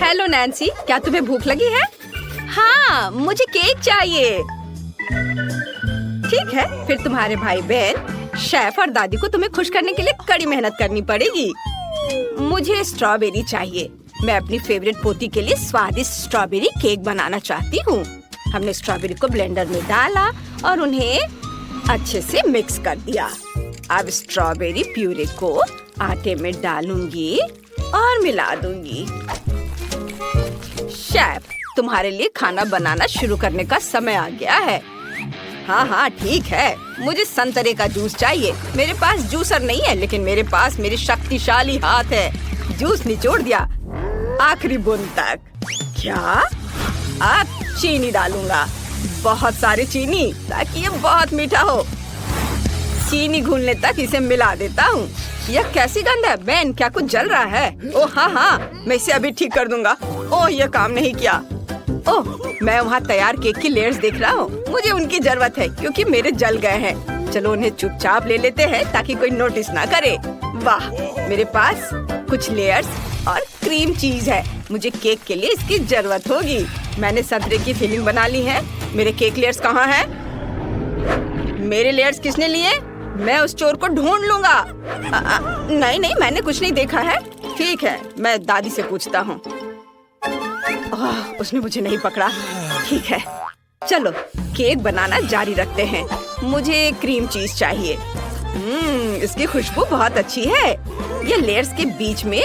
Hello Nancy, क्या तुम्हें भूख लगी है? हाँ, मुझे केक चाहिए। ठीक है, फिर तुम्हारे भाई बहन, शेफ और दादी को तुम्हें खुश करने के लिए कड़ी मेहनत करनी पड़ेगी। मुझे स्ट्रॉबेरी चाहिए। मैं अपनी फेवरेट पोती के लिए स्वादिष्ट स्ट्रॉबेरी केक बनाना चाहती हूँ। हमने स्ट्रॉबेरी को ब्लेंडर में डाला और उन्हें अच्छे से मिक्स कर दिया। अब स्ट्रॉबेरी प्यूरे को आटे में डालूंगी और मिला दूंगी। शेफ, तुम्हारे लिए खाना बनाना शुरू करने का समय आ गया है। हाँ, ठीक है। मुझे संतरे का जूस चाहिए। मेरे पास जूसर नहीं है, लेकिन मेरे पास मेरे शक्तिशाली हाथ है। जूस निचोड़ दिया आखिरी बूंद तक। क्या? अब चीनी डालूंगा, बहुत सारी चीनी, ताकि ये बहुत मीठा हो। चीनी घुलने तक इसे मिला देता हूँ। यह कैसी गंध है? बेन, क्या कुछ जल रहा है? ओह हाँ, मैं इसे अभी ठीक कर दूंगा। ओह, यह काम नहीं किया। ओह, मैं वहाँ तैयार केक की लेयर्स देख रहा हूँ। मुझे उनकी जरूरत है क्योंकि मेरे जल गए हैं। चलो उन्हें चुपचाप ले लेते हैं ताकि कोई नोटिस ना करे। वाह, मेरे पास कुछ लेयर्स और क्रीम चीज है। मुझे केक के लिए इसकी जरूरत होगी। मैंने संतरे की फिलिंग बना ली है। मेरे केक लेयर्स कहाँ हैं? मेरे लेयर्स किसने लिए? मैं उस चोर को ढूंढ लूंगा। नहीं, मैंने कुछ नहीं देखा है। ठीक है, मैं दादी से पूछता हूँ। उसने मुझे नहीं पकड़ा। ठीक है, चलो केक बनाना जारी रखते हैं। मुझे क्रीम चीज चाहिए। इसकी खुशबू बहुत अच्छी है। ये लेयर्स के बीच में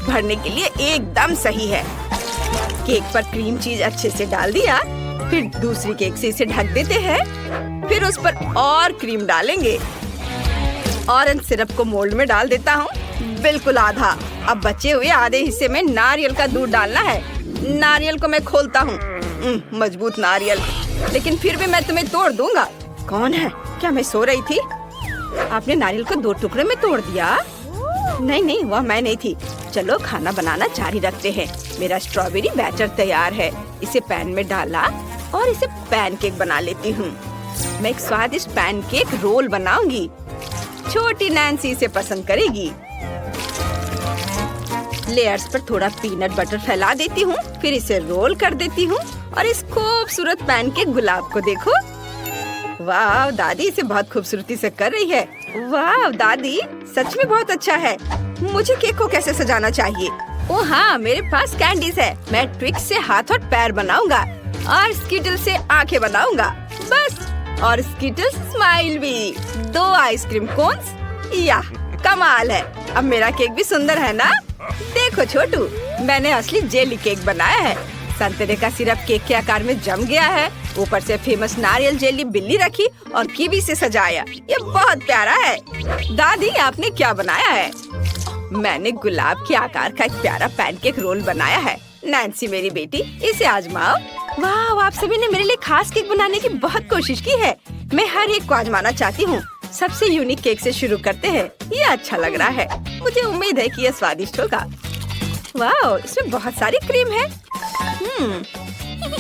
भरने के लिए एकदम सही है। केक पर क्रीम चीज अच्छे से डाल दिया। फिर दूसरी केक से इसे ढक देते हैं। फिर उस पर और क्रीम डालेंगे। ऑरेंज सिरप को मोल्ड में डाल देता हूँ, बिल्कुल आधा। अब बचे हुए आधे हिस्से में नारियल का दूध डालना है। नारियल को मैं खोलता हूँ। मजबूत नारियल, लेकिन फिर भी मैं तुम्हें तोड़ दूंगा। कौन है? क्या मैं सो रही थी? आपने नारियल को 2 टुकड़े में तोड़ दिया? नहीं, वह मैं नहीं थी। चलो खाना बनाना जारी रखते हैं। मेरा स्ट्रॉबेरी बैटर तैयार है। इसे पैन में डाला और इसे पैनकेक बना लेती हूँ। मैं एक स्वादिष्ट पैनकेक रोल बनाऊंगी। छोटी नैन्सी इसे पसंद करेगी। लेयर्स पर थोड़ा पीनट बटर फैला देती हूँ, फिर इसे रोल कर देती हूँ और इस खूबसूरत पैनकेक गुलाब को देखो। वाह, दादी इसे बहुत खूबसूरती से कर रही है। वाह दादी, सच में बहुत अच्छा है। मुझे केक को कैसे सजाना चाहिए? ओह हाँ, मेरे पास कैंडीज है। मैं ट्विक्स से हाथ और पैर बनाऊंगा और स्किटल से आंखें बनाऊंगा। बस, और स्किटल स्माइल भी। 2 आइसक्रीम कोन्स। याह, कमाल है। अब मेरा केक भी सुंदर है ना? देखो छोटू, मैंने असली जेली केक बनाया है। संतरे का सिरप केक के आकार में जम गया है। ऊपर से फेमस नारियल जेली बिल्ली रखी और कीवी से सजाया। ये बहुत प्यारा है। दादी, आपने क्या बनाया है? मैंने गुलाब के आकार का एक प्यारा पैनकेक रोल बनाया है। नैन्सी मेरी बेटी, इसे आजमाओ। वाह, आप सभी ने मेरे लिए खास केक बनाने की बहुत कोशिश की है। मैं हर एक को आजमाना चाहती हूँ। सबसे यूनिक केक से शुरू करते हैं। ये अच्छा लग रहा है। मुझे उम्मीद है कि यह स्वादिष्ट होगा। वाह, इसमें बहुत सारी क्रीम है।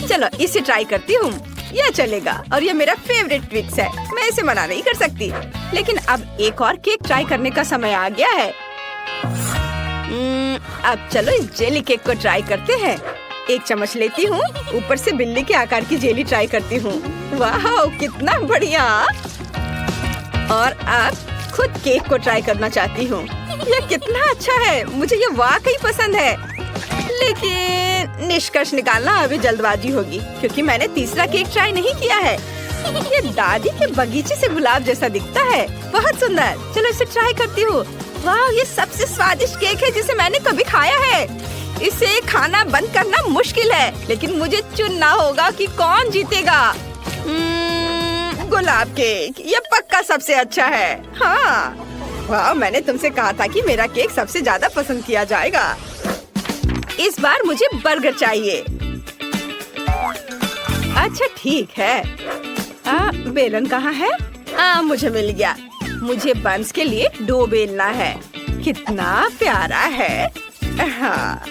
चलो इसे ट्राई करती हूँ। यह चलेगा और यह मेरा फेवरेट ट्विक्स है। मैं इसे मना नहीं कर सकती। लेकिन अब एक और केक ट्राई करने का समय आ गया है। अब चलो इस जेली केक को ट्राई करते हैं। एक चम्मच लेती हूँ, ऊपर से बिल्ली के आकार की जेली ट्राई करती हूँ। वाह, कितना बढ़िया। और अब खुद केक को ट्राई करना चाहती हूँ। यह कितना अच्छा है। मुझे ये वाकई पसंद है। लेकिन निष्कर्ष निकालना अभी जल्दबाजी होगी क्योंकि मैंने तीसरा केक ट्राई नहीं किया है। ये दादी के बगीचे से गुलाब जैसा दिखता है। बहुत सुंदर। चलो इसे ट्राई करती हूँ। वाह, ये सबसे स्वादिष्ट केक है जिसे मैंने कभी खाया है। इसे खाना बंद करना मुश्किल है, लेकिन मुझे चुनना होगा कि कौन जीतेगा। गुलाब केक, ये पक्का सबसे अच्छा है। हाँ, वाह, मैंने तुमसे कहा था कि मेरा केक सबसे ज्यादा पसंद किया जाएगा। इस बार मुझे बर्गर चाहिए। अच्छा ठीक है। बेलन कहाँ है? मुझे मिल गया। मुझे बंस के लिए डो बेलना है। कितना प्यारा है। हाँ।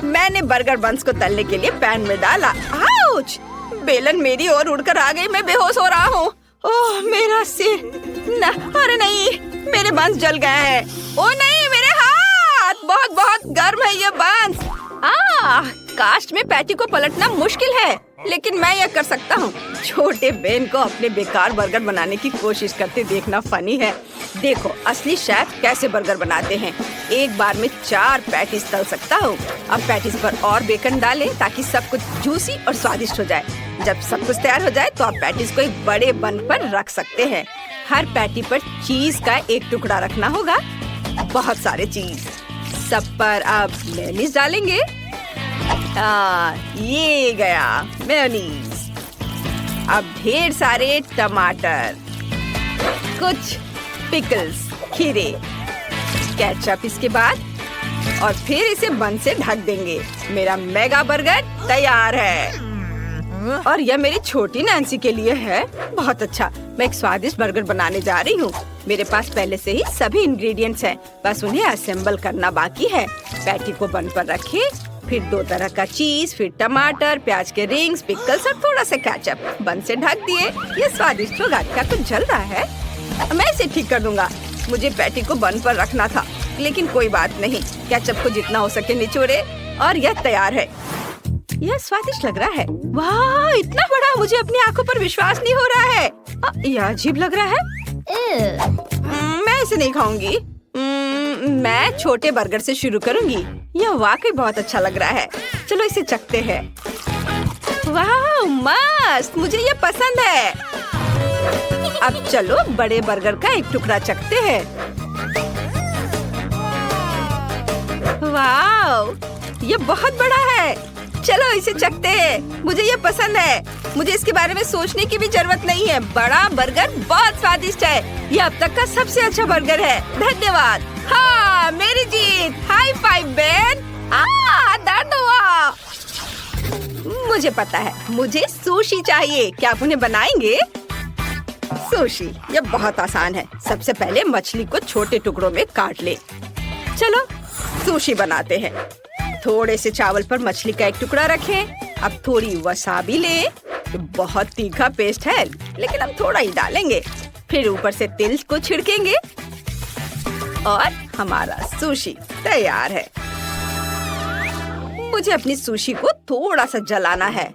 मैंने बर्गर बंस को तलने के लिए पैन में डाला। आउच! बेलन मेरी ओर उड़कर आ गई। मैं बेहोश हो रहा हूँ। ओह, मेरा सिर। अरे नहीं, मेरे बंस जल गए हैं। ओह नहीं, मेरे हाथ बहुत बहुत लास्ट में पैटी को पलटना मुश्किल है, लेकिन मैं यह कर सकता हूँ। छोटे बेन को अपने बेकार बर्गर बनाने की कोशिश करते देखना फनी है। देखो असली शेफ कैसे बर्गर बनाते हैं। एक बार में 4 पैटीज तल सकता हूँ। अब पैटीज पर और बेकन डालें ताकि सब कुछ जूसी और स्वादिष्ट हो जाए। जब सब कुछ तैयार हो जाए तो आप पैटीज को एक बड़े बन पर रख सकते हैं। हर पैटी पर चीज का एक टुकड़ा रखना होगा, बहुत सारे चीज। सब पर आप मेयोनीज डालेंगे। ये गया मेयोनीज। अब ढेर सारे टमाटर, कुछ पिकल्स, खीरे, केचप इसके बाद, और फिर इसे बन से ढक देंगे। मेरा मेगा बर्गर तैयार है। और यह मेरी छोटी नैन्सी के लिए है। बहुत अच्छा, मैं एक स्वादिष्ट बर्गर बनाने जा रही हूँ। मेरे पास पहले से ही सभी इंग्रेडिएंट्स हैं, बस उन्हें असेंबल करना बाकी है। पैटी को बन पर रखें, फिर 2 तरह का चीज, फिर टमाटर, प्याज के रिंग्स, पिकल्स और थोड़ा सा केचप बन से ढक दिए। ये स्वादिष्ट होगा। क्या कुछ जल रहा है? मैं इसे ठीक कर दूंगा। मुझे पैटी को बन पर रखना था, लेकिन कोई बात नहीं। केचप को जितना हो सके निचोड़े और यह तैयार है। यह स्वादिष्ट लग रहा है। वाह, इतना बड़ा, मुझे अपनी आंखों पर विश्वास नहीं हो रहा है। यह अजीब लग रहा है। मैं इसे नहीं खाऊंगी। मैं छोटे बर्गर से शुरू करूंगी। यह वाकई बहुत अच्छा लग रहा है। चलो इसे चखते हैं। वाह मस्त, मुझे यह पसंद है। अब चलो बड़े बर्गर का एक टुकड़ा चखते हैं। वाह, यह बहुत बड़ा है। चलो इसे चखते हैं। मुझे ये पसंद है। मुझे इसके बारे में सोचने की भी जरूरत नहीं है। बड़ा बर्गर बहुत स्वादिष्ट है। ये अब तक का सबसे अच्छा बर्गर है। धन्यवाद। हाँ, मेरी जीत। High five Ben. दर्द हुआ। मुझे पता है, मुझे सुशी चाहिए। क्या आप उन्हें बनाएंगे? सुशी, ये बहुत आसान है। सबसे पहले मछली को छोटे टुकड़ों में काट ले। चलो सुशी बनाते हैं। थोड़े से चावल पर मछली का एक टुकड़ा रखें। अब थोड़ी वसाबी ले। बहुत तीखा पेस्ट है, लेकिन हम थोड़ा ही डालेंगे। फिर ऊपर से तिल को छिड़केंगे और हमारा सुशी तैयार है। मुझे अपनी सुशी को थोड़ा सा जलाना है,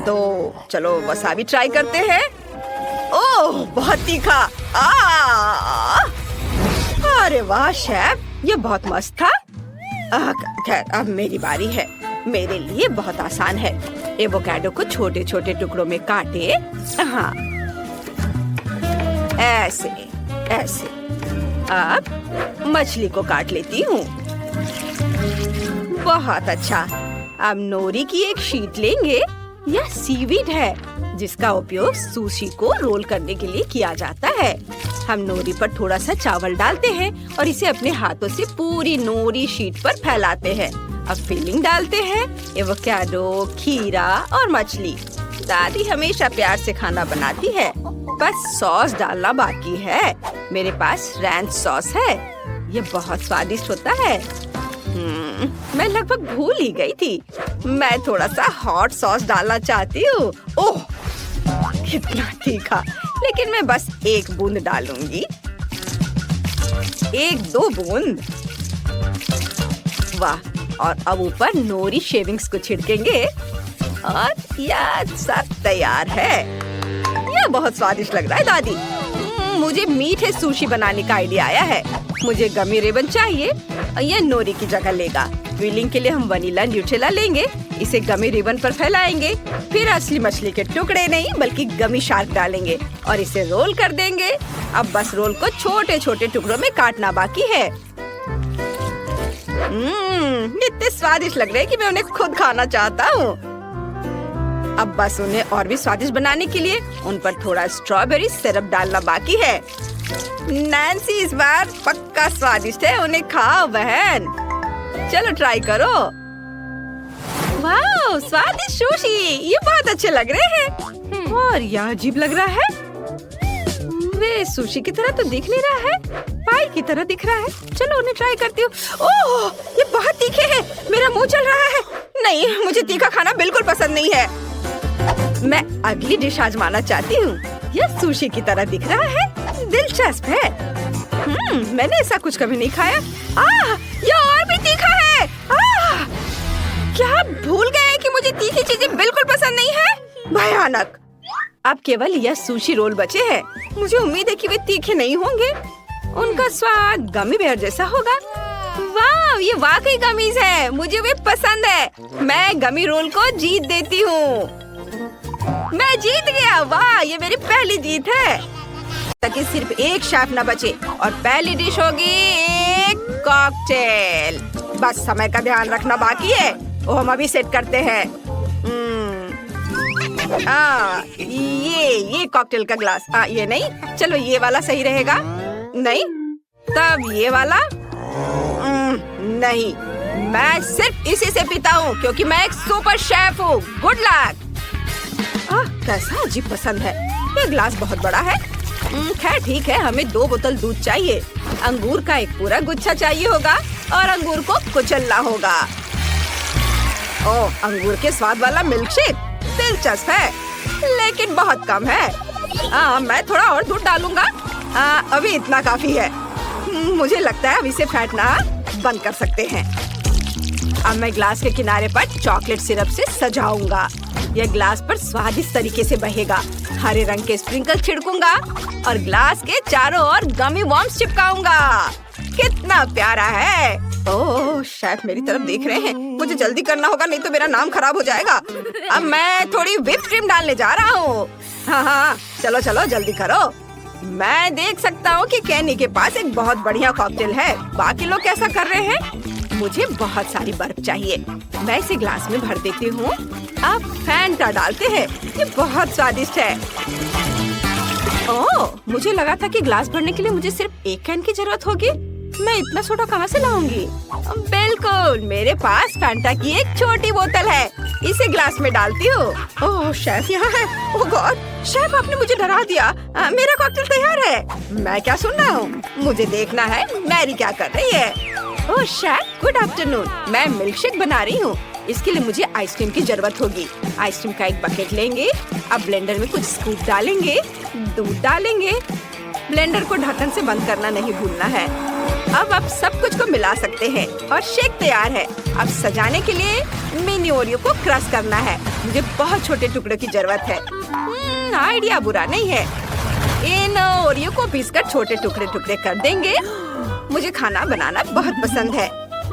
तो चलो वसाबी ट्राई करते हैं। ओह, बहुत तीखा। अरे वाह शेफ, ये बहुत मस्त था। खैर, अब मेरी बारी है। मेरे लिए बहुत आसान है। एवोकाडो को छोटे छोटे टुकड़ों में काटे। हाँ, ऐसे ऐसे। अब मछली को काट लेती हूँ। बहुत अच्छा। अब नोरी की एक शीट लेंगे। यह सीवीड है, जिसका उपयोग सुशी को रोल करने के लिए किया जाता है। हम नोरी पर थोड़ा सा चावल डालते हैं और इसे अपने हाथों से पूरी नोरी शीट पर फैलाते हैं। अब फिलिंग डालते हैं। एवोकाडो, खीरा और मछली। दादी हमेशा प्यार से खाना बनाती है। बस सॉस डालना बाकी है। मेरे पास रैंच सॉस है। ये बहुत स्वादिष्ट होता है। मैं लगभग भूल ही गई थी। मैं थोड़ा सा हॉट सॉस डालना चाहती हूँ। ओह, कितना तीखा। लेकिन मैं बस 1 बूंद डालूंगी। 1-2 बूंद। वाह, और अब ऊपर नोरी शेविंग्स को छिड़केंगे और यह सब तैयार है। यह बहुत स्वादिष्ट लग रहा है दादी। मुझे मीठे सुशी बनाने का आइडिया आया है। मुझे गमी रिबन चाहिए। यह नोरी की जगह लेगा। फिलिंग के लिए हम वनीला न्यूट्रेला लेंगे। इसे गमी रिबन पर फैलाएंगे। फिर असली मछली के टुकड़े नहीं बल्कि गमी शार्क डालेंगे और इसे रोल कर देंगे। अब बस रोल को छोटे छोटे टुकड़ों में काटना बाकी है। इतने स्वादिष्ट लग रहे हैं कि मैं उन्हें खुद खाना चाहता हूँ। अब बस उन्हें और भी स्वादिष्ट बनाने के लिए उन पर थोड़ा स्ट्रॉबेरी सिरप डालना बाकी है। नैन्सी इस बार पक्का स्वादिष्ट है। उन्हें खाओ बहन। चलो ट्राई करो। वाह, स्वादिष्ट सुशी। ये बहुत अच्छे लग रहे हैं। और यह अजीब लग रहा है। वे सुशी की तरह तो दिख नहीं रहा है, पाई की तरह दिख रहा है। चलो उन्हें ट्राई करती हूँ। ओह, ये बहुत तीखे हैं। मेरा मुंह जल रहा है। नहीं, मुझे तीखा खाना बिल्कुल पसंद नहीं है। मैं अगली डिश आजमाना चाहती हूँ। यह सुशी की तरह दिख रहा है। दिलचस्प है। मैंने ऐसा कुछ कभी नहीं खाया। यह और भी तीखा है। क्या आप भूल गए कि अब केवल यह सुशी रोल बचे हैं। मुझे उम्मीद है कि वे तीखे नहीं होंगे। उनका स्वाद गमी बेयर जैसा होगा। वाह, ये वाकई गमीज है। मुझे वे पसंद है। मैं गमी रोल को जीत देती हूँ। मैं जीत गया। वाह, ये मेरी पहली जीत है। ताकि सिर्फ एक शेफ न बचे और पहली डिश होगी एक कॉकटेल। बस समय का ध्यान रखना बाकी है। वो हम अभी सेट करते हैं। ये कॉकटेल का ग्लास। ये नहीं, चलो ये वाला सही रहेगा। नहीं, तब ये वाला। नहीं, मैं सिर्फ इसी से पीता हूँ क्योंकि मैं एक सुपर शेफ हूँ। Good luck. कैसा अजीब पसंद है। ये ग्लास बहुत बड़ा है। खैर ठीक है, हमें 2 बोतल दूध चाहिए। अंगूर का एक पूरा गुच्छा चाहिए होगा और अंगूर को कुचलना होगा। ओह, अंगूर के स्वाद वाला मिल्कशेक दिलचस्प है, लेकिन बहुत कम है। मैं थोड़ा और दूध डालूंगा। अभी इतना काफी है। मुझे लगता है अब इसे फेंटना बंद कर सकते हैं। अब मैं ग्लास के किनारे पर चॉकलेट सिरप से सजाऊंगा। यह ग्लास पर स्वादिष्ट तरीके से बहेगा। हरे रंग के स्प्रिंकल छिड़कूंगा और ग्लास के चारों ओर गमी वॉर्म्स चिपकाऊंगा। कितना प्यारा है। ओह, शेफ मेरी तरफ देख रहे हैं। मुझे जल्दी करना होगा, नहीं तो मेरा नाम खराब हो जाएगा। अब मैं थोड़ी व्हिप क्रीम डालने जा रहा हूँ। हाँ, चलो चलो जल्दी करो। मैं देख सकता हूँ कि कैनी के पास एक बहुत बढ़िया कॉकटेल है। बाकी लोग कैसा कर रहे हैं? मुझे बहुत सारी बर्फ चाहिए। मैं इसे ग्लास में भर देती हूँ। अब फैंटा डालते हैं। ये बहुत स्वादिष्ट है। ओह, मुझे लगा था कि ग्लास भरने के लिए मुझे सिर्फ एक कैन की जरूरत होगी। मैं इतना छोटा कहाँ से लाऊंगी? बिल्कुल, मेरे पास फैंटा की एक छोटी बोतल है। इसे ग्लास में डालती हूँ। ओह, शेफ यहाँ है। ओह गॉड, शेफ आपने मुझे डरा दिया। मेरा कॉकटेल तैयार है। मैं क्या सुन रहा हूँ? मुझे देखना है मैरी क्या कर रही है। ओह शेफ, गुड आफ्टरनून। मैं मिल्कशेक बना रही हूँ। इसके लिए मुझे आइसक्रीम की जरूरत होगी। आइसक्रीम का एक बकेट लेंगे। अब ब्लेंडर में कुछ स्कूप डालेंगे, दूध डालेंगे। ब्लेंडर को ढक्कन से बंद करना नहीं भूलना है। अब सब कुछ को मिला सकते हैं और शेक तैयार है। अब सजाने के लिए मिनी ओरियो को क्रश करना है। मुझे बहुत छोटे टुकड़ों की जरूरत है। आइडिया बुरा नहीं है। इन ओरियो को पीसकर छोटे टुकड़े टुकड़े कर देंगे। मुझे खाना बनाना बहुत पसंद है।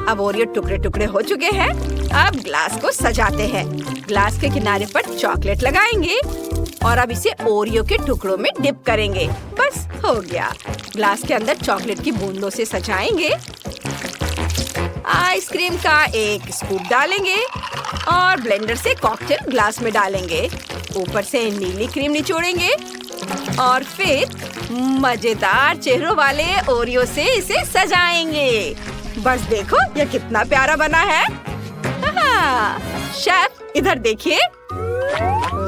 अब ओरियो टुकड़े टुकड़े हो चुके हैं। अब ग्लास को सजाते हैं। ग्लास के किनारे पर चॉकलेट लगाएंगे और अब इसे ओरियो के टुकड़ों में डिप करेंगे। बस हो गया। ग्लास के अंदर चॉकलेट की बूंदों से सजाएंगे। आइसक्रीम का एक स्कूप डालेंगे और ब्लेंडर से कॉकटेल ग्लास में डालेंगे। ऊपर से नीली क्रीम निचोड़ेंगे और फिर मजेदार चेहरों वाले ओरियो से इसे सजाएंगे। बस देखो ये कितना प्यारा बना है। शेफ इधर देखिए।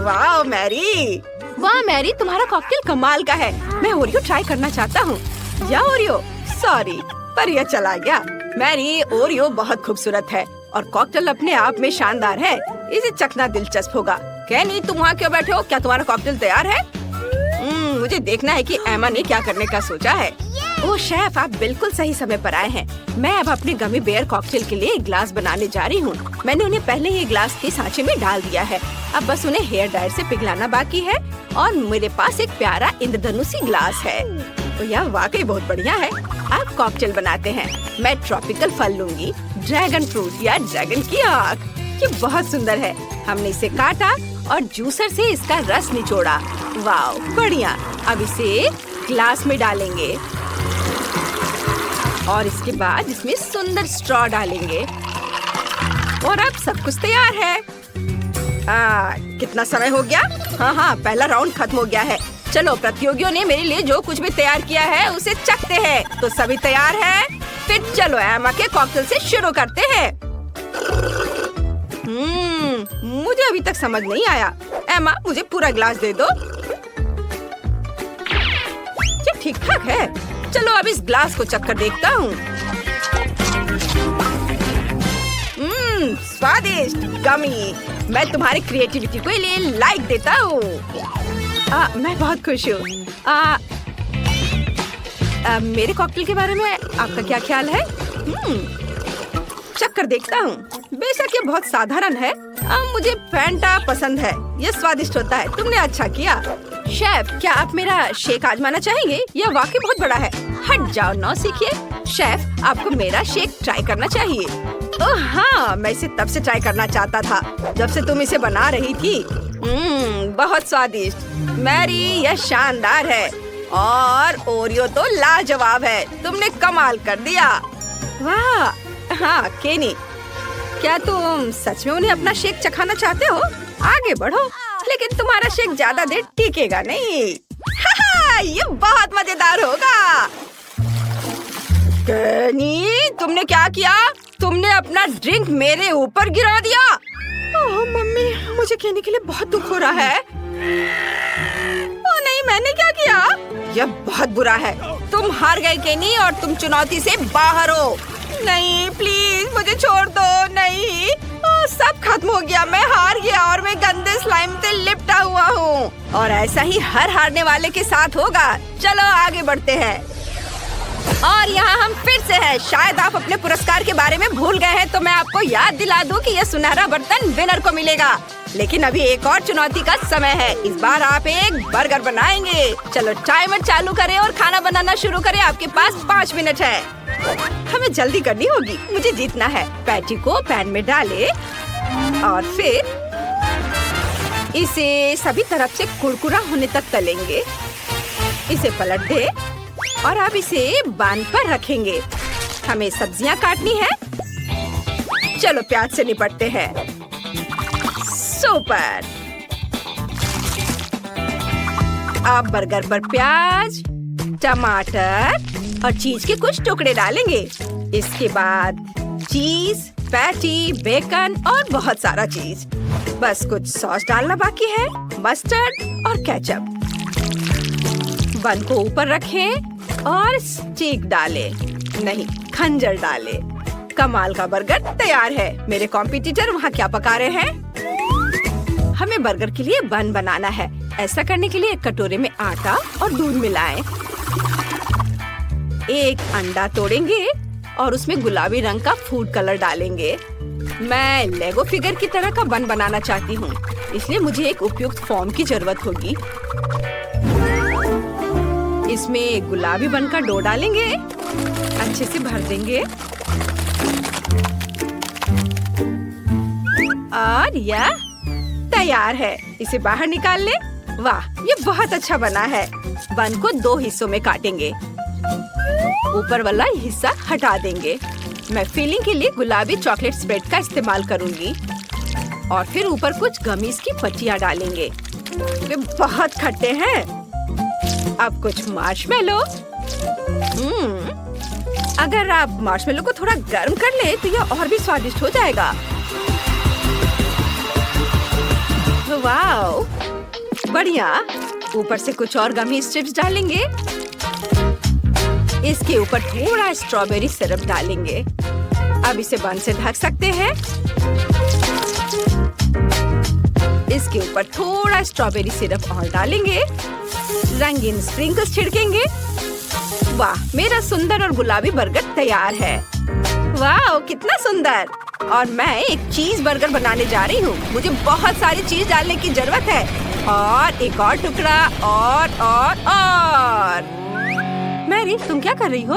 वाह मैरी, वाह मैरी, तुम्हारा कॉकटेल कमाल का है। मैं ओरियो ट्राई करना चाहता हूँ। या ओरियो, सॉरी, पर यह चला गया। मैरी, ओरियो बहुत खूबसूरत है और कॉकटेल अपने आप में शानदार है। इसे चखना दिलचस्प होगा। कैनी, तुम वहाँ क्यों बैठे हो? क्या तुम्हारा कॉकटेल तैयार है? मुझे देखना है कि एमा ने क्या करने का सोचा है। ओह शेफ, आप बिल्कुल सही समय पर आए हैं। मैं अब अपने गमी बेयर कॉकटेल के लिए एक ग्लास बनाने जा रही हूँ। मैंने उन्हें पहले ही ग्लास के सांचे में डाल दिया है। अब बस उन्हें हेयर ड्रायर से पिघलाना बाकी है और मेरे पास एक प्यारा इंद्रधनुषी ग्लास है। तो यह वाकई बहुत बढ़िया है। अब कॉकटेल बनाते हैं। मैं ट्रॉपिकल फल लूंगी, ड्रैगन फ्रूट या ड्रैगन की आँख। ये बहुत सुंदर है। हमने इसे काटा और जूसर से इसका रस निचोड़ा। वाह, बढ़िया। अब इसे ग्लास में डालेंगे और इसके बाद इसमें सुंदर स्ट्रॉ डालेंगे और अब सब कुछ तैयार है। कितना समय हो गया? हाँ, पहला राउंड खत्म हो गया है। चलो, प्रतियोगियों ने मेरे लिए जो कुछ भी तैयार किया है उसे चखते हैं। तो सभी तैयार है? फिर चलो एमा के कॉकटेल से शुरू करते हैं। मुझे अभी तक समझ नहीं आया। एमा, मुझे पूरा ग्लास दे दो। ये ठीक ठाक है। चलो अब इस ग्लास को चख कर देखता हूँ। स्वादिष्ट, गमी। मैं तुम्हारी क्रिएटिविटी को लिए लाइक देता हूँ। मैं बहुत खुश हूँ। मेरे कॉकटेल के बारे में आपका क्या ख्याल है? चख कर देखता हूँ। बेशक ये बहुत साधारण है, मुझे फैंटा पसंद है, ये स्वादिष्ट होता है। तुमने अच्छा किया। शेफ, क्या आप मेरा शेक आजमाना चाहेंगे? यह वाकई बहुत बड़ा है। हट जाओ नौसिखिए। शेफ, आपको मेरा शेक ट्राई करना चाहिए। ओह हाँ, मैं इसे तब से ट्राई करना चाहता था जब से तुम इसे बना रही थी। बहुत स्वादिष्ट। मैरी, यह शानदार है और ओरियो तो लाजवाब है। तुमने कमाल कर दिया। वाह। हाँ केनी, क्या तुम सच में उन्हें अपना शेक चखाना चाहते हो? आगे बढ़ो, लेकिन तुम्हारा शेक ज्यादा देर टिकेगा नहीं। ये बहुत मजेदार होगा। केनी, तुमने क्या किया? तुमने अपना ड्रिंक मेरे ऊपर गिरा दिया। ओह मम्मी, मुझे केनी के लिए बहुत दुख हो रहा है। ओह नहीं, मैंने क्या किया? यह बहुत बुरा है। तुम हार गए केनी और तुम चुनौती से बाहर हो। नहीं प्लीज मुझे छोड़ दो। नहीं, सब खत्म हो गया। मैं हार गया और मैं गंदे स्लाइम से लिपटा हुआ हूँ। और ऐसा ही हर हारने वाले के साथ होगा। चलो आगे बढ़ते हैं। और यहाँ हम फिर से हैं। शायद आप अपने पुरस्कार के बारे में भूल गए हैं, तो मैं आपको याद दिला दूं कि यह सुनहरा बर्तन विनर को मिलेगा। लेकिन अभी एक और चुनौती का समय है। इस बार आप एक बर्गर बनाएंगे। चलो टाइमर चालू करें और खाना बनाना शुरू करें। आपके पास 5 मिनट है। हमें जल्दी करनी होगी, मुझे जीतना है। पैटी को पैन में डालें और फिर इसे सभी तरफ से कुरकुरा होने तक तलेंगे। इसे पलट दे और अब इसे बान पर रखेंगे। हमें सब्जियां काटनी है। चलो प्याज से निपटते हैं। सुपर। अब बर्गर पर प्याज, टमाटर और चीज के कुछ टुकड़े डालेंगे। इसके बाद चीज, पैटी, बेकन और बहुत सारा चीज। बस कुछ सॉस डालना बाकी है, मस्टर्ड और केचप। बन को ऊपर रखें और स्टिक डालें, नहीं खंजर डालें। कमाल का बर्गर तैयार है। मेरे कॉम्पिटिटर वहाँ क्या पका रहे हैं? हमें बर्गर के लिए बन बनाना है। ऐसा करने के लिए एक कटोरे में आटा और दूध मिलाएं। एक अंडा तोड़ेंगे और उसमें गुलाबी रंग का फूड कलर डालेंगे। मैं लेगो फिगर की तरह का बन बनाना चाहती हूँ, इसलिए मुझे एक उपयुक्त फॉर्म की जरूरत होगी। इसमें गुलाबी बन का डो डालेंगे, अच्छे से भर देंगे और यह तैयार है। इसे बाहर निकाल ले। वाह, ये बहुत अच्छा बना है। बन को 2 हिस्सों में काटेंगे। ऊपर वाला हिस्सा हटा देंगे। मैं फिलिंग के लिए गुलाबी चॉकलेट स्प्रेड का इस्तेमाल करूंगी और फिर ऊपर कुछ गमीज की पत्तियां डालेंगे। वे बहुत खट्टे हैं। अब कुछ मार्शमेलो। अगर आप मार्शमेलो को थोड़ा गर्म कर ले तो यह और भी स्वादिष्ट हो जाएगा। वाओ, बढ़िया। ऊपर से कुछ और गमी स्ट्रिप्स डालेंगे। इसके ऊपर थोड़ा स्ट्रॉबेरी सिरप डालेंगे। अब इसे बन से ढक सकते हैं। इसके ऊपर थोड़ा स्ट्रॉबेरी सिरप और डालेंगे। रंगीन स्प्रिंकल्स छिड़केंगे। वाह, मेरा सुंदर और गुलाबी बर्गर तैयार है। वाह, कितना सुंदर। और मैं एक चीज बर्गर बनाने जा रही हूँ। मुझे बहुत सारी चीज डालने की जरूरत है। और एक और टुकड़ा और मैरी, तुम क्या कर रही हो?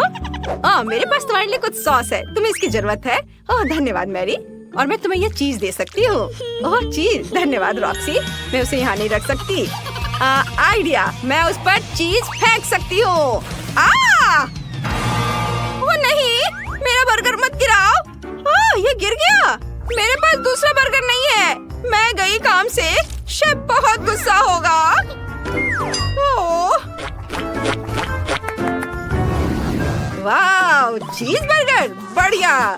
मेरे पास तुम्हारे लिए कुछ सॉस है, तुम्हें इसकी जरूरत है। ओह धन्यवाद मैरी। और मैं तुम्हें यह चीज दे सकती हूँ। ओह चीज, धन्यवाद रॉक्सी। मैं उसे यहाँ नहीं रख सकती। आइडिया, मैं उस पर चीज फेंक सकती हूँ। वो नहीं, मेरा बर्गर मत गिराओ। ये गिर गया। मेरे पास दूसरा बर्गर नहीं है। मैं गई काम से। शेफ बहुत गुस्सा होगा। वाह, चीज बर्गर, बढ़िया।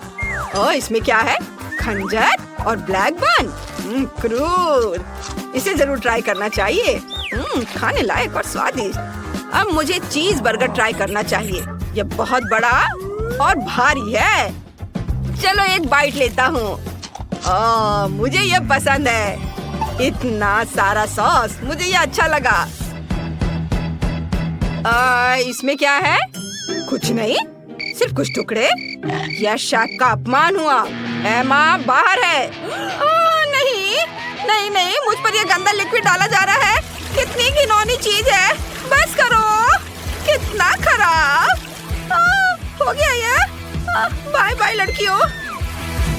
इसमें क्या है? खंजर और ब्लैक बन। क्रूर। इसे जरूर ट्राई करना चाहिए। खाने लायक और स्वादिष्ट। अब मुझे चीज बर्गर ट्राई करना चाहिए। यह बहुत बड़ा और भारी है। चलो एक बाइट लेता हूँ। मुझे यह पसंद है। इतना सारा सॉस, मुझे यह अच्छा लगा। इसमें क्या है? कुछ नहीं, सिर्फ कुछ टुकड़े। यह शेफ का अपमान हुआ। एमा बाहर है। नहीं, नहीं नहीं, मुझ पर यह गंदा लिक्विड डाला जा रहा है। कितनी घिनौनी चीज है। बस करो। कितना खराब। हो गया ये। बाय बाय लड़कियों।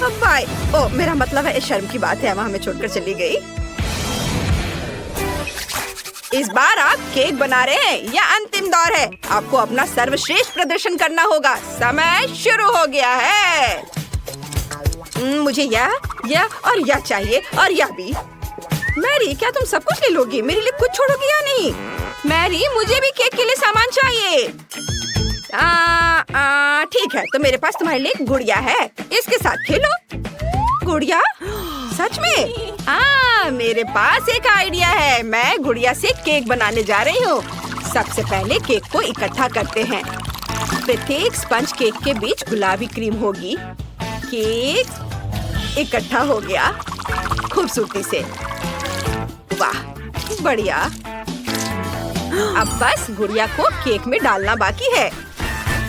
बाय। ओ, मेरा मतलब है, इस शर्म की बात है, वहाँ हमें छोड़कर चली गई। इस बार आप केक बना रहे हैं। यह अंतिम दौर है। आपको अपना सर्वश्रेष्ठ प्रदर्शन करना होगा। समय शुरू हो गया है। मुझे यह और यह चाहिए और यह भी। मैरी, क्या तुम सब कुछ ले लोगी? मेरे लिए कुछ छोड़ोगी या नहीं? मैरी, मुझे भी केक के लिए सामान चाहिए। ठीक है, तो मेरे पास तुम्हारे लिए गुड़िया है। इसके साथ खेलो। गुड़िया? सच में? मेरे पास एक आइडिया है। मैं गुड़िया से केक बनाने जा रही हूँ। सबसे पहले केक को इकट्ठा करते हैं। प्रत्येक स्पंज केक के बीच गुलाबी क्रीम होगी। केक इकट्ठा हो गया खूबसूरती से। वाह, बढ़िया। अब बस गुड़िया को केक में डालना बाकी है।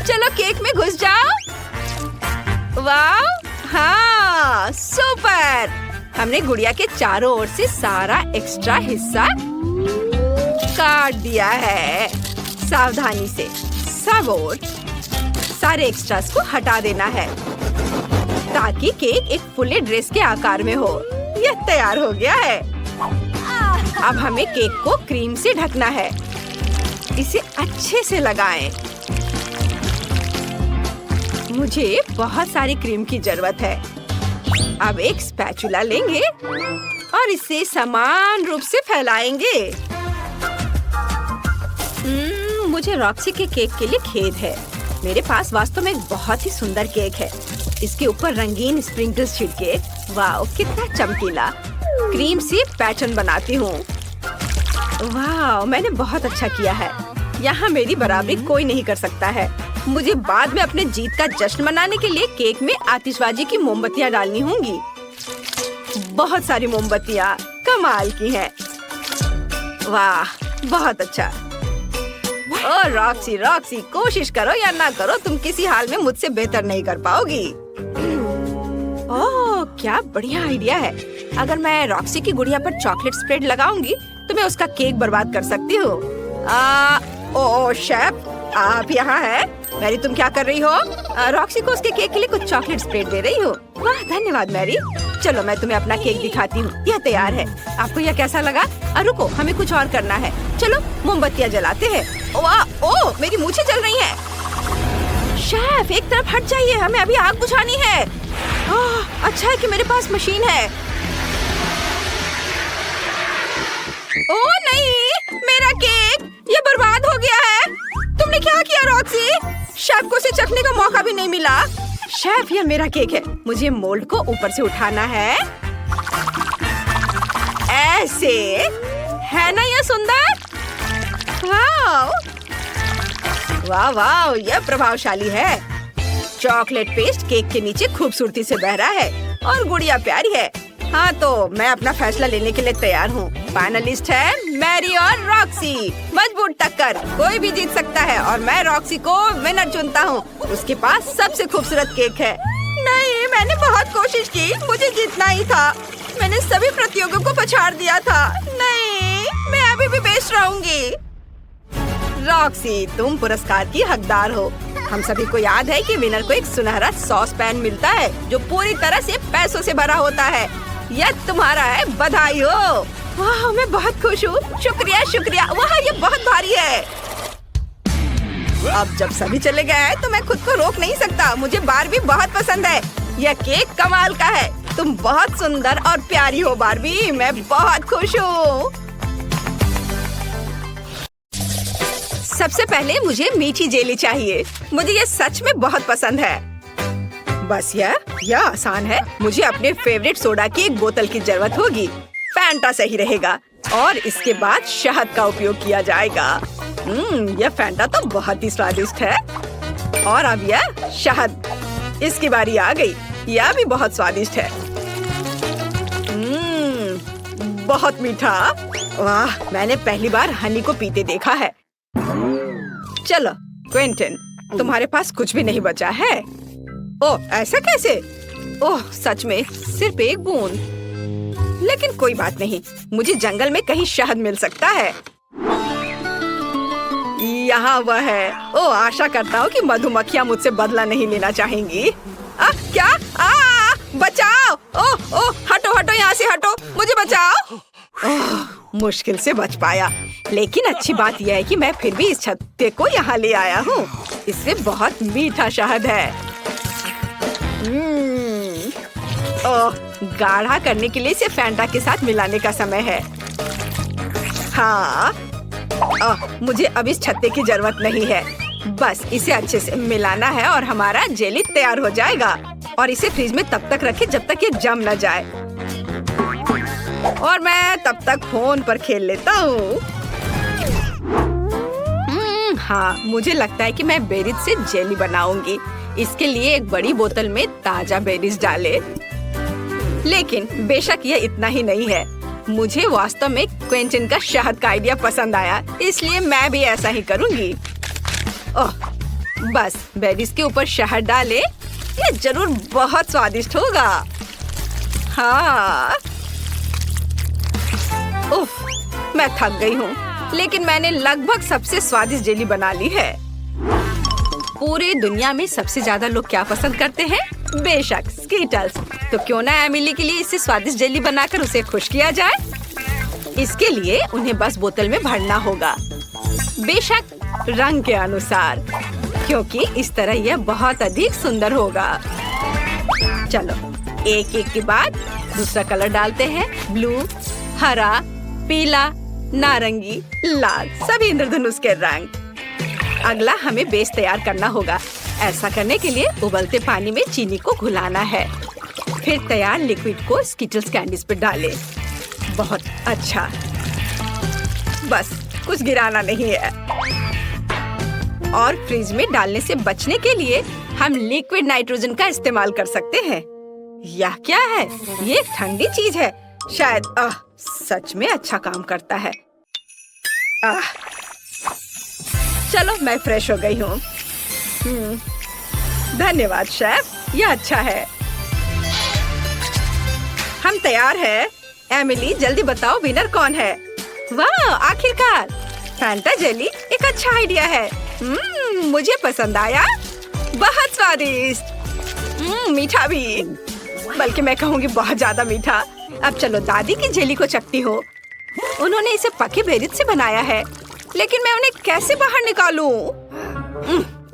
चलो केक में घुस जाओ। वाह, हाँ, सुपर। हमने गुड़िया के चारों ओर से सारा एक्स्ट्रा हिस्सा काट दिया है। सावधानी से सब ओर सारे एक्स्ट्रास को हटा देना है ताकि केक एक फुले ड्रेस के आकार में हो। यह तैयार हो गया है। अब हमें केक को क्रीम से ढकना है। इसे अच्छे से लगाएं। मुझे बहुत सारी क्रीम की जरूरत है। अब एक स्पैचुला लेंगे और इसे समान रूप से फैलाएंगे। मुझे रॉक्सी के केक के लिए खेद है। मेरे पास वास्तव में एक बहुत ही सुंदर केक है। इसके ऊपर रंगीन स्प्रिंकल्स छिड़के। वाह, कितना चमकीला। क्रीम से पैटर्न बनाती हूँ। वाह, मैंने बहुत अच्छा किया है। यहाँ मेरी बराबरी कोई नहीं कर सकता है। मुझे बाद में अपने जीत का जश्न मनाने के लिए केक में आतिशबाजी की मोमबत्तियाँ डालनी होंगी। बहुत सारी मोमबत्तियाँ कमाल की हैं। वाह, बहुत अच्छा। ओ रॉक्सी, रॉक्सी, कोशिश करो या ना करो, तुम किसी हाल में मुझसे बेहतर नहीं कर पाओगी। ओह, क्या बढ़िया आइडिया है। अगर मैं रॉक्सी की गुड़िया पर चॉकलेट स्प्रेड लगाऊंगी तो मैं उसका केक बर्बाद कर सकती हूँ। ओ शेफ, आप यहाँ हैं? मैरी, तुम क्या कर रही हो? रॉक्सी को उसके केक के लिए कुछ चॉकलेट स्प्रेड दे रही हो। वाह, धन्यवाद मैरी। चलो मैं तुम्हें अपना केक दिखाती हूँ। यह तैयार है। आपको यह कैसा लगा? रुको, हमें कुछ और करना है। चलो मोमबत्तियाँ जलाते हैं। ओह, मेरी मूछें जल रही हैं। शेफ, एक तरफ हट जाइए, हमें अभी आग बुझानी है। अच्छा है कि मेरे पास मशीन है। ओह नहीं, मेरा केक ये बर्बाद हो गया है। तुमने क्या किया रॉक्सी? शेफ को इसे चखने का मौका भी नहीं मिला। शेफ, यह मेरा केक है। मुझे मोल्ड को ऊपर से उठाना है। ऐसे है ना यह सुंदर? वाह वाह वाह, यह प्रभावशाली है। चॉकलेट पेस्ट केक के नीचे खूबसूरती से बह रहा है और गुड़िया प्यारी है। हाँ, तो मैं अपना फैसला लेने के लिए तैयार हूँ। फाइनलिस्ट है मैरी और रॉक्सी। मजबूत टक्कर, कोई भी जीत सकता है और मैं रॉक्सी को विनर चुनता हूँ। उसके पास सबसे खूबसूरत केक है। नहीं, मैंने बहुत कोशिश की, मुझे जीतना ही था। मैंने सभी प्रतियोगियों को पछाड़ दिया था। नहीं, मैं अभी भी बेस्ट रहूंगी। रॉक्सी, तुम पुरस्कार की हकदार हो। हम सभी को याद है कि विनर को एक सुनहरा सॉस पैन मिलता है जो पूरी तरह से पैसों से भरा होता है। यह तुम्हारा है, बधाई हो। वाह, मैं बहुत खुश हूँ। शुक्रिया शुक्रिया। वाह, ये बहुत भारी है। अब जब सभी चले गए हैं तो मैं खुद को रोक नहीं सकता। मुझे बारबी बहुत पसंद है। यह केक कमाल का है। तुम बहुत सुंदर और प्यारी हो बारबी। मैं बहुत खुश हूँ। सबसे पहले मुझे मीठी जेली चाहिए। मुझे ये सच में बहुत पसंद है। बस यह आसान है। मुझे अपने फेवरेट सोडा की एक बोतल की जरूरत होगी। फैंटा सही रहेगा और इसके बाद शहद का उपयोग किया जाएगा। यह फैंटा तो बहुत ही स्वादिष्ट है। और अब यह शहद, इसकी बारी आ गई। यह भी बहुत स्वादिष्ट है। बहुत मीठा। वाह, मैंने पहली बार हनी को पीते देखा है। चलो क्विंटन, तुम्हारे पास कुछ भी नहीं बचा है। ओह, ऐसा कैसे? ओह, सच में सिर्फ एक बूंद। लेकिन कोई बात नहीं, मुझे जंगल में कहीं शहद मिल सकता है। यहाँ वह है। ओ, आशा करता हूँ कि मधुमक्खियाँ मुझसे बदला नहीं लेना चाहेंगी। क्या? बचाओ! ओ, हटो हटो, यहाँ से हटो, मुझे बचाओ। मुश्किल से बच पाया, लेकिन अच्छी बात यह है कि मैं फिर भी इस छत्ते को यहाँ ले आया हूँ। इससे बहुत मीठा शहद है। गाढ़ा करने के लिए इसे फैंटा के साथ मिलाने का समय है। हाँ, मुझे अब इस छत्ते की जरूरत नहीं है। बस इसे अच्छे से मिलाना है और हमारा जेली तैयार हो जाएगा। और इसे फ्रिज में तब तक रखें जब तक ये जम न जाए। और मैं तब तक फोन पर खेल लेता हूँ। हाँ, मुझे लगता है कि मैं बेरीज से जेली बनाऊंगी। इसके लिए एक बड़ी बोतल में ताजा बेरीज डाले। लेकिन बेशक ये इतना ही नहीं है। मुझे वास्तव में क्विंटन का शहद का आइडिया पसंद आया, इसलिए मैं भी ऐसा ही करूंगी। बस बेरीज के ऊपर शहद डाले। ये जरूर बहुत स्वादिष्ट होगा। हाँ, उफ, मैं थक गई हूँ, लेकिन मैंने लगभग सबसे स्वादिष्ट जेली बना ली है। पूरी दुनिया में सबसे ज्यादा लोग क्या पसंद करते हैं? बेशक स्कीटल्स। तो क्यों ना एमिली के लिए इससे स्वादिष्ट जेली बनाकर उसे खुश किया जाए। इसके लिए उन्हें बस बोतल में भरना होगा, बेशक रंग के अनुसार, क्योंकि इस तरह यह बहुत अधिक सुंदर होगा। चलो, एक एक के बाद दूसरा कलर डालते हैं। ब्लू, हरा, पीला, नारंगी, लाल, सभी इंद्रधनुष के रंग। अगला हमें बेस तैयार करना होगा। ऐसा करने के लिए उबलते पानी में चीनी को घुलाना है। फिर तैयार लिक्विड को स्कीटल्स कैंडीज पे डालें। बहुत अच्छा, बस कुछ गिराना नहीं है। और फ्रिज में डालने से बचने के लिए हम लिक्विड नाइट्रोजन का इस्तेमाल कर सकते हैं। यह क्या है? ये एक ठंडी चीज है, शायद। सच में अच्छा काम करता है। चलो, मैं फ्रेश हो गई हूँ। धन्यवाद शेफ, यह अच्छा है। हम तैयार हैं। एमिली, जल्दी बताओ विनर कौन है? वाह, आखिरकार फैंटा जेली एक अच्छा आइडिया है। मुझे पसंद आया। बहुत स्वादिष्ट, मीठा भी, बल्कि मैं कहूँगी बहुत ज्यादा मीठा। अब चलो दादी की जेली को चखती हो। उन्होंने इसे पके बेरीज से बनाया है, लेकिन मैं उन्हें कैसे बाहर निकालूं?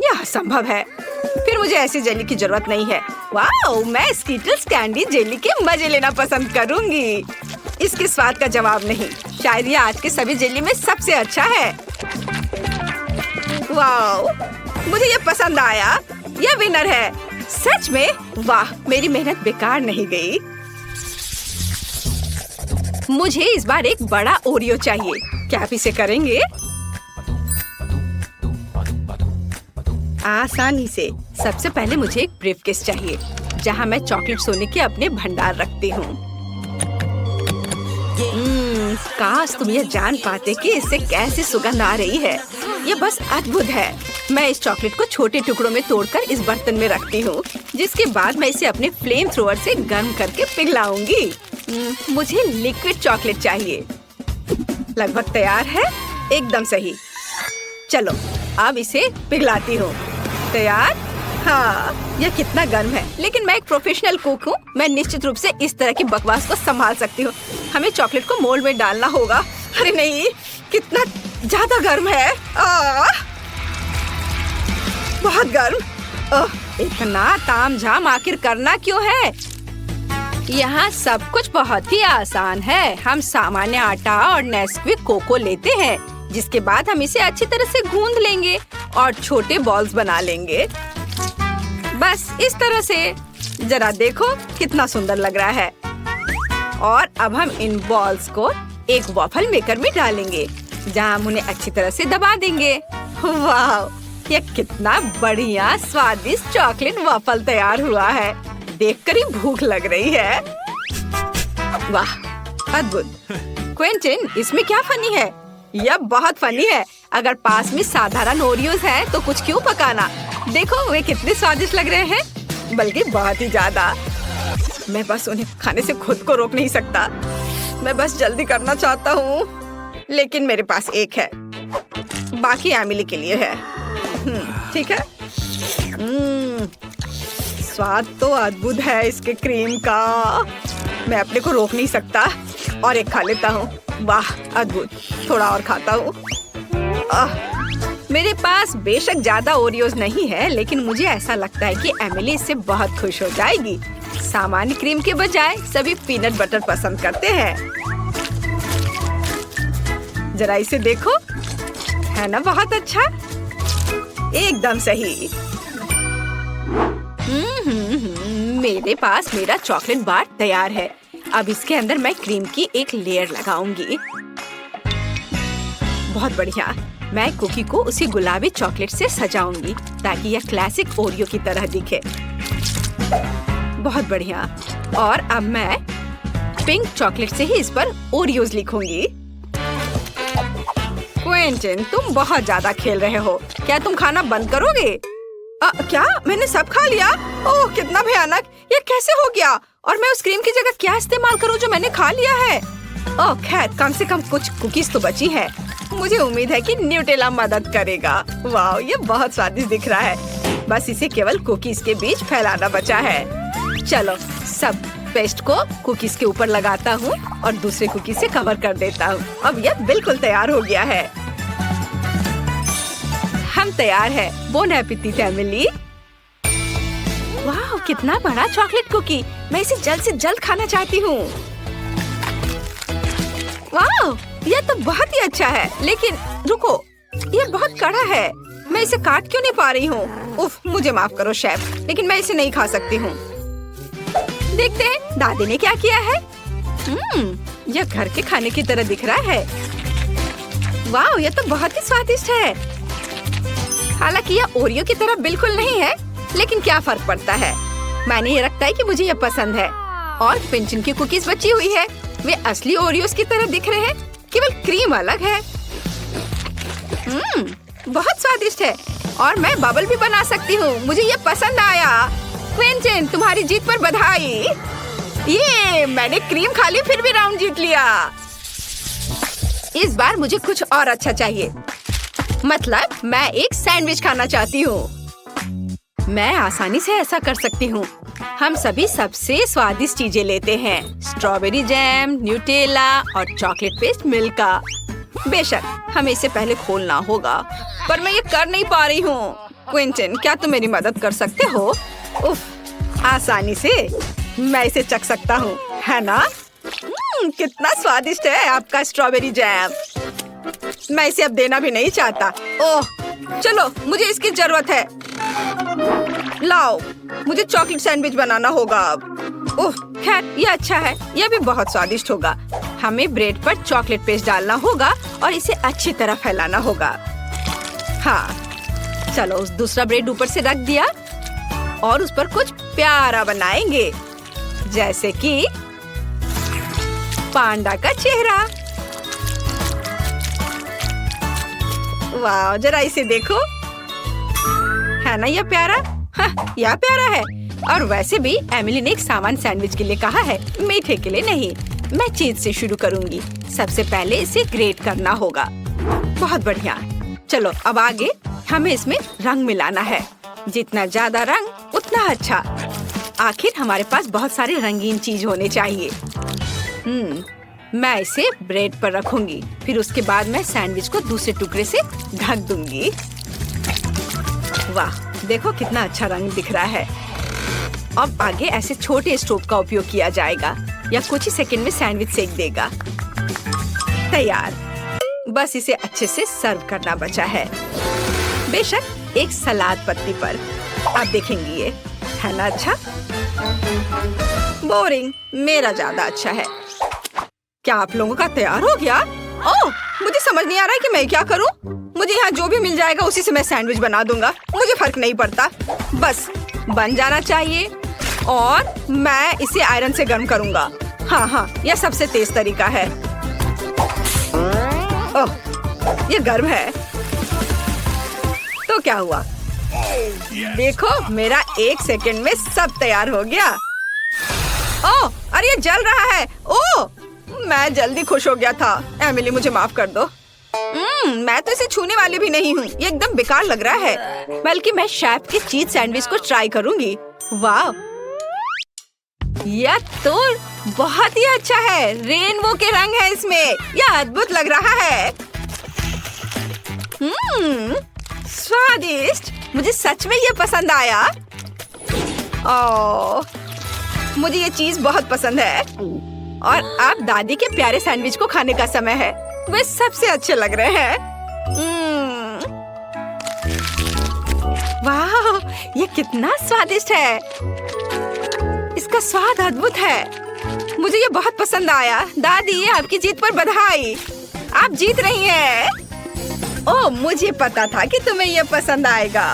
यह असंभव है। फिर मुझे ऐसी जेली की जरूरत नहीं है। वाह, मैं स्कीटल्स कैंडी जेली के मजे लेना पसंद करूंगी। इसके स्वाद का जवाब नहीं। शायद ये आज के सभी जेली में सबसे अच्छा है। वाह, मुझे ये पसंद आया। यह विनर है। सच में? वाह, मेरी मेहनत बेकार नहीं गई। मुझे इस बार एक बड़ा ओरियो चाहिए। क्या आप इसे करेंगे? आसानी से। सबसे पहले मुझे एक ब्रीफकेस चाहिए, जहाँ मैं चॉकलेट सोने के अपने भंडार रखती हूँ। काश तुम यह जान पाते कि इससे कैसी सुगंध आ रही है। यह बस अद्भुत है। मैं इस चॉकलेट को छोटे टुकड़ों में तोड़कर इस बर्तन में रखती हूँ, जिसके बाद मैं इसे अपने फ्लेम थ्रोअर से गर्म करके पिघलाऊंगी। मुझे लिक्विड चॉकलेट चाहिए। लगभग तैयार है। एकदम सही। चलो, अब इसे पिघलाती हूँ। तैयार? हाँ, यह कितना गर्म है, लेकिन मैं एक प्रोफेशनल कुक हूँ। मैं निश्चित रूप से इस तरह की बकवास को संभाल सकती हूँ। हमें चॉकलेट को मोल्ड में डालना होगा। अरे नहीं, कितना ज्यादा गर्म है। बहुत गर्म। इतना तामझाम आखिर करना क्यों है? यहाँ सब कुछ बहुत ही आसान है। हम सामान्य आटा और नेस्क्विक कोको लेते हैं, जिसके बाद हम इसे अच्छी तरह से गूंद लेंगे और छोटे बॉल्स बना लेंगे। बस इस तरह से। जरा देखो कितना सुंदर लग रहा है। और अब हम इन बॉल्स को एक वॉफल मेकर में डालेंगे, जहाँ हम उन्हें अच्छी तरह से दबा देंगे। वाह, यह कितना बढ़िया स्वादिष्ट चॉकलेट वॉफल तैयार हुआ है। देखकर ही भूख लग रही है। वाह, अद्भुत। क्विंटन, इसमें क्या फनी है? यह बहुत फनी है। अगर पास में साधारण ओरियोज हैं, तो कुछ क्यों पकाना? देखो वे कितने स्वादिष्ट लग रहे हैं, बल्कि बहुत ही ज्यादा। मैं बस उन्हें खाने से खुद को रोक नहीं सकता। मैं बस जल्दी करना चाहता हूँ, लेकिन मेरे पास एक है, बाकी एमिली के लिए है। ठीक है। स्वाद तो अद्भुत है इसके क्रीम का। मैं अपने को रोक नहीं सकता और एक खा लेता हूँ। वाह अद्भुत। थोड़ा और खाता हूँ। मेरे पास बेशक ज्यादा ओरियोज नहीं है, लेकिन मुझे ऐसा लगता है कि एमिली इससे बहुत खुश हो जाएगी। सामान्य क्रीम के बजाय सभी पीनट बटर पसंद करते हैं। जरा इसे देखो, है ना बहुत अच्छा? एकदम सही। मेरे पास मेरा चॉकलेट बार तैयार है। अब इसके अंदर मैं क्रीम की एक लेयर लगाऊंगी। बहुत बढ़िया। मैं कुकी को उसी गुलाबी चॉकलेट से सजाऊंगी ताकि यह क्लासिक ओरियो की तरह दिखे। बहुत बढ़िया। और अब मैं पिंक चॉकलेट से ही इस पर ओरियोज लिखूंगी। क्विंटन, तुम बहुत ज्यादा खेल रहे हो। क्या तुम खाना बंद करोगे? क्या मैंने सब खा लिया? ओह कितना भयानक। ये कैसे हो गया? और मैं उस क्रीम की जगह क्या इस्तेमाल करूं जो मैंने खा लिया है? ओह खैर, कम से कम कुछ कुकीज तो बची है। मुझे उम्मीद है कि न्यूटेला मदद करेगा। वाह, ये बहुत स्वादिष्ट दिख रहा है। बस इसे केवल कुकीज के बीच फैलाना बचा है। चलो सब पेस्ट को कुकीज के ऊपर लगाता हूँ और दूसरे कुकीज से कवर कर देता हूँ। अब यह बिल्कुल तैयार हो गया है। हम तैयार है। Bone appétit Emily. वाह कितना बड़ा चॉकलेट कुकी। मैं इसे जल्द से जल्द खाना चाहती हूँ। वाह यह तो बहुत ही अच्छा है, लेकिन रुको, यह बहुत कड़ा है। मैं इसे काट क्यों नहीं पा रही हूँ? उफ, मुझे माफ करो शेफ, लेकिन मैं इसे नहीं खा सकती हूँ। देखते हैं दादी ने क्या किया है। यह घर के खाने की तरह दिख रहा है। वाह यह तो बहुत ही स्वादिष्ट है। हालांकि यह ओरियो की तरह बिल्कुल नहीं है, लेकिन क्या फर्क पड़ता है। मैंने ये रखता है कि मुझे यह पसंद है। और पिंचन की कुकीज बची हुई है। वे असली ओरियोस की तरह दिख रहे हैं, केवल क्रीम अलग है। बहुत स्वादिष्ट है। और मैं बबल भी बना सकती हूँ। मुझे ये पसंद आया। क्विंटन, तुम्हारी जीत पर बधाई। ये मैंने क्रीम खा ली, फिर भी राउंड जीत लिया। इस बार मुझे कुछ और अच्छा चाहिए। मतलब मैं एक सैंडविच खाना चाहती हूँ। मैं आसानी से ऐसा कर सकती हूँ। हम सभी सबसे स्वादिष्ट चीजें लेते हैं। स्ट्रॉबेरी जैम, न्यूटेला और चॉकलेट पेस्ट मिल्का। बेशक हमें इसे पहले खोलना होगा, पर मैं ये कर नहीं पा रही हूँ। क्विंटन, क्या तुम मेरी मदद कर सकते हो? उफ, आसानी से मैं इसे चख सकता हूँ, है ना? कितना स्वादिष्ट है आपका स्ट्रॉबेरी जैम। मैं इसे अब देना भी नहीं चाहता। ओह, चलो मुझे इसकी जरूरत है। लाओ, मुझे चॉकलेट सैंडविच बनाना होगा अब। ओह, खैर ये अच्छा है। यह भी बहुत स्वादिष्ट होगा। हमें ब्रेड पर चॉकलेट पेस्ट डालना होगा और इसे अच्छी तरह फैलाना होगा। हाँ, चलो उस दूसरा ब्रेड ऊपर से रख दिया और उस पर कुछ प्यारा बनाएंगे, जैसे कि पांडा का चेहरा। वाह, जरा इसे देखो, है ना यह प्यारा? हाँ, यह प्यारा है। और वैसे भी एमिली ने एक सामान्य सैंडविच के लिए कहा है, मीठे के लिए नहीं। मैं चीज से शुरू करूंगी। सबसे पहले इसे ग्रेट करना होगा। बहुत बढ़िया। चलो अब आगे हमें इसमें रंग मिलाना है। जितना ज्यादा रंग उतना अच्छा। आखिर हमारे पास बहुत सारे रंगीन चीज होने चाहिए। मैं इसे ब्रेड पर रखूंगी। फिर उसके बाद मैं सैंडविच को दूसरे टुकड़े से ढक दूंगी। वाह, देखो कितना अच्छा रंग दिख रहा है। अब आगे ऐसे छोटे स्टोव का उपयोग किया जाएगा। यह कुछ ही सेकंड में सैंडविच सेक देगा। तैयार। बस इसे अच्छे से सर्व करना बचा है। बेशक एक सलाद पत्ती पर। आप देखेंगी ये, है ना अच्छा? बोरिंग, मेरा ज्यादा अच्छा है। क्या आप लोगों का तैयार हो गया? ओह, मुझे समझ नहीं आ रहा है कि मैं क्या करूं। मुझे यहाँ जो भी मिल जाएगा उसी से मैं सैंडविच बना दूंगा। मुझे फर्क नहीं पड़ता, बस बन जाना चाहिए। और मैं इसे आयरन से गर्म करूंगा। हाँ, यह सबसे तेज तरीका है। ओह, ये गर्म है। तो क्या हुआ? देखो, मेरा 1 सेकंड में सब तैयार हो गया। ओह, अरे ये जल रहा है। ओह, मैं जल्दी खुश हो गया था। एमिली, मुझे माफ कर दो। मैं तो इसे छूने वाली भी नहीं हूँ। ये एकदम बेकार लग रहा है। बल्कि मैं शेफ के चीज सैंडविच को ट्राई करूंगी। वाह, यह तो बहुत ही अच्छा है। रेनबो के रंग है इसमें। यह अद्भुत लग रहा है। स्वादिष्ट। मुझे सच में ये पसंद आया। ओह, मुझे ये चीज बहुत पसंद है। और अब दादी के प्यारे सैंडविच को खाने का समय है। वे सबसे अच्छे लग रहे हैं। वाह, ये कितना स्वादिष्ट है। इसका स्वाद अद्भुत है। मुझे ये बहुत पसंद आया। दादी, आपकी जीत पर बधाई। आप जीत रही हैं। ओह, मुझे पता था कि तुम्हें ये पसंद आएगा।